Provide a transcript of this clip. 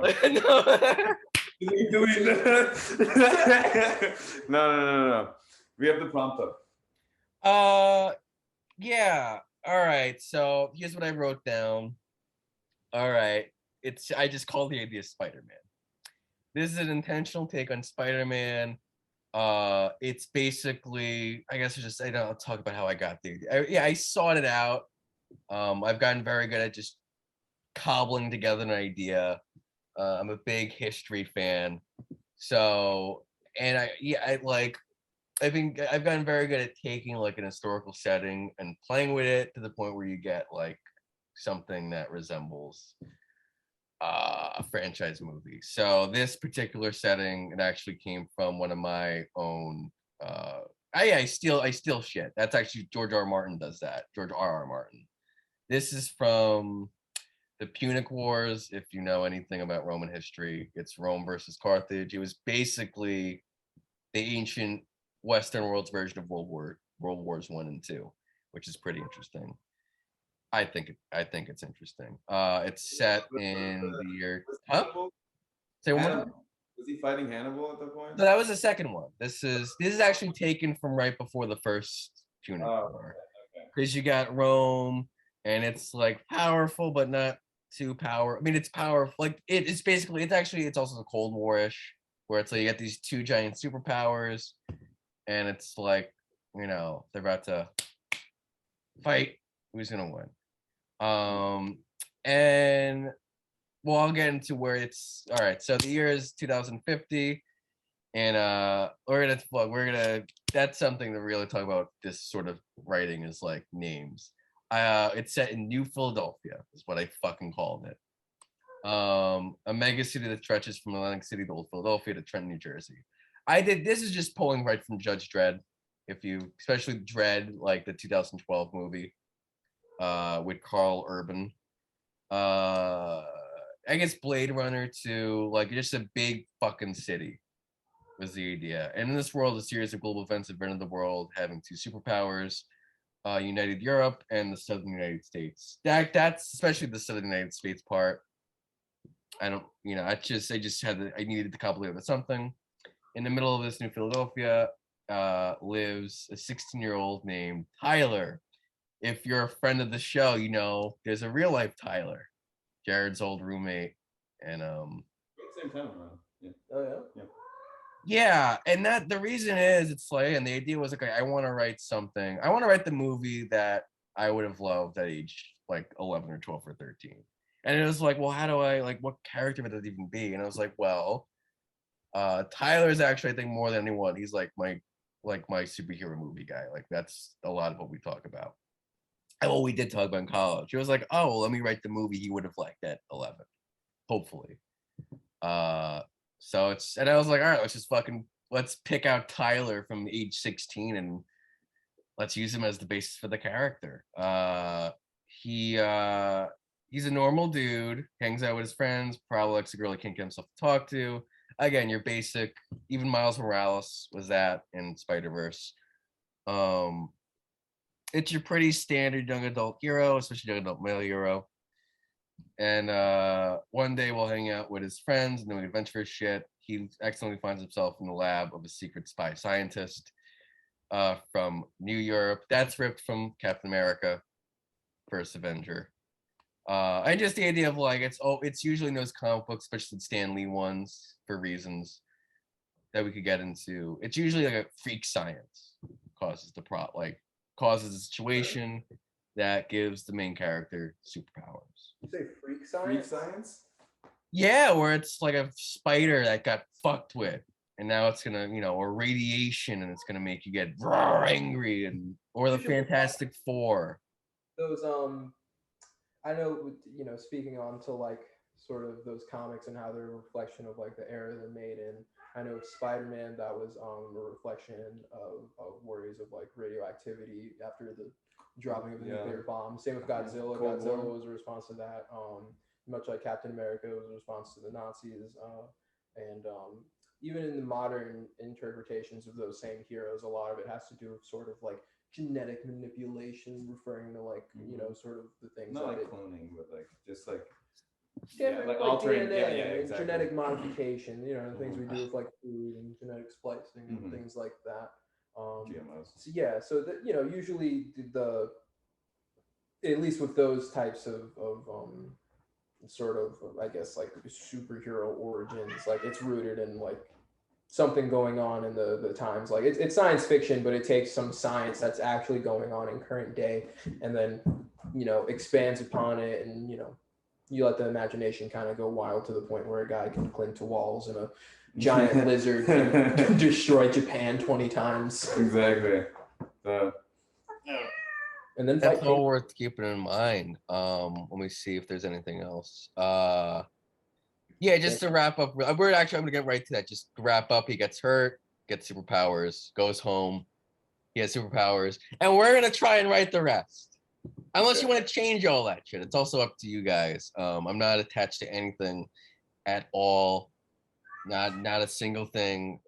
No. No. We have the prompt up. Yeah. All right. So here's what I wrote down. All right. I just called the idea Spider-Man. This is an intentional take on Spider-Man. It's basically, I guess, I'll talk about how I got the idea. I sought it out. I've gotten very good at just cobbling together an idea. I'm a big history fan, so I've gotten very good at taking like an historical setting and playing with it to the point where you get like something that resembles a franchise movie. So this particular setting, it actually came from one of my own. I steal shit. That's actually George R. R. Martin does that. George R. R. Martin. This is from the Punic Wars. If you know anything about Roman history, it's Rome versus Carthage. It was basically the ancient Western world's version of World Wars One and Two, which is pretty interesting. I think it's interesting. It's set in the year. Huh? Say one more time. Was he fighting Hannibal at that point? No, that was the second one. This is actually taken from right before the first Punic War, because you got Rome, and it's like powerful but not too powerful. I mean, it's powerful. Like it's basically it's also the Cold War-ish, where it's like you got these two giant superpowers, and it's like they're about to fight. Who's gonna win? And well, I'll get into where it's all right. So the year is 2050, and we're gonna that's something to really talk about. This sort of writing is like names. It's set in New Philadelphia, is what I fucking called it. A mega city that stretches from Atlantic City to Old Philadelphia to Trenton, New Jersey. This is just pulling right from Judge Dredd. Especially Dredd, like the 2012 movie, with Carl Urban. I guess Blade Runner too, like just a big fucking city was the idea. And in this world, a series of global events have entered the world, having two superpowers, United Europe and the Southern United States. That's especially the Southern United States part. I don't, I just I needed to couple it with something. In the middle of this New Philadelphia lives a 16-year-old named Tyler. If you're a friend of the show, there's a real life Tyler, Jared's old roommate, and same time around. Yeah. Oh yeah. Yeah. Yeah, and that the reason is it's like, and the idea was like, I want to write something. I want to write the movie that I would have loved at age like 11 or 12 or 13. And it was like, well, how do I what character would that even be? And I was like, well, Tyler's actually, I think, more than anyone, he's like my superhero movie guy. Like that's a lot of what we talk about. And what we did talk about in college. He was like, oh, well, let me write the movie he would have liked at 11, hopefully. And I was like, all right, let's pick out Tyler from age 16 and let's use him as the basis for the character. He's a normal dude, hangs out with his friends, probably likes a girl he can't get himself to talk to. Again, your basic, even Miles Morales was that in Spider-Verse. It's your pretty standard young adult hero, especially young adult male hero. And one day we'll hang out with his friends and doing adventurous shit. He accidentally finds himself in the lab of a secret spy scientist from New Europe. That's ripped from Captain America, First Avenger. And just the idea of like it's usually in those comic books, especially the Stan Lee ones, for reasons that we could get into. It's usually like a freak science causes causes a situation that gives the main character superpowers. You say freak science? Freak science? Yeah, where it's like a spider that got fucked with, and now it's gonna, or radiation, and it's gonna make you get angry, or the Fantastic Four. Those I know, speaking on to like sort of those comics and how they're a reflection of like the era they're made in. I know Spider-Man, that was a reflection of worries of like radioactivity after the dropping of the nuclear bomb. Same with Godzilla. Godzilla was a response to that. Much like Captain America was a response to the Nazis. And even in the modern interpretations of those same heroes, a lot of it has to do with sort of like genetic manipulation, referring to like sort of the things not like cloning, but like just like Genetic, like like altering- DNA yeah, and exactly. genetic modification, you know, the things we do with like food and genetic splicing and Mhm. things like that. GMOs. So yeah, so that, you know, usually at least with those types of sort of, I guess, like superhero origins, like it's rooted in like something going on in the times. Like it's science fiction, but it takes some science that's actually going on in current day and then, you know, expands upon it, and, you know, you let the imagination kind of go wild to the point where a guy can cling to walls and a giant lizard can destroy Japan 20 times Exactly. So, and then That's fight all Kate. worth keeping in mind. Let me see if there's anything else. Yeah, just to wrap up, I'm gonna get right to that. Just to wrap up, he gets hurt, gets superpowers, goes home, he has superpowers, and we're gonna try and write the rest. Unless you want to change all that shit, it's also up to you guys. I'm not attached to anything at all. Not a single thing.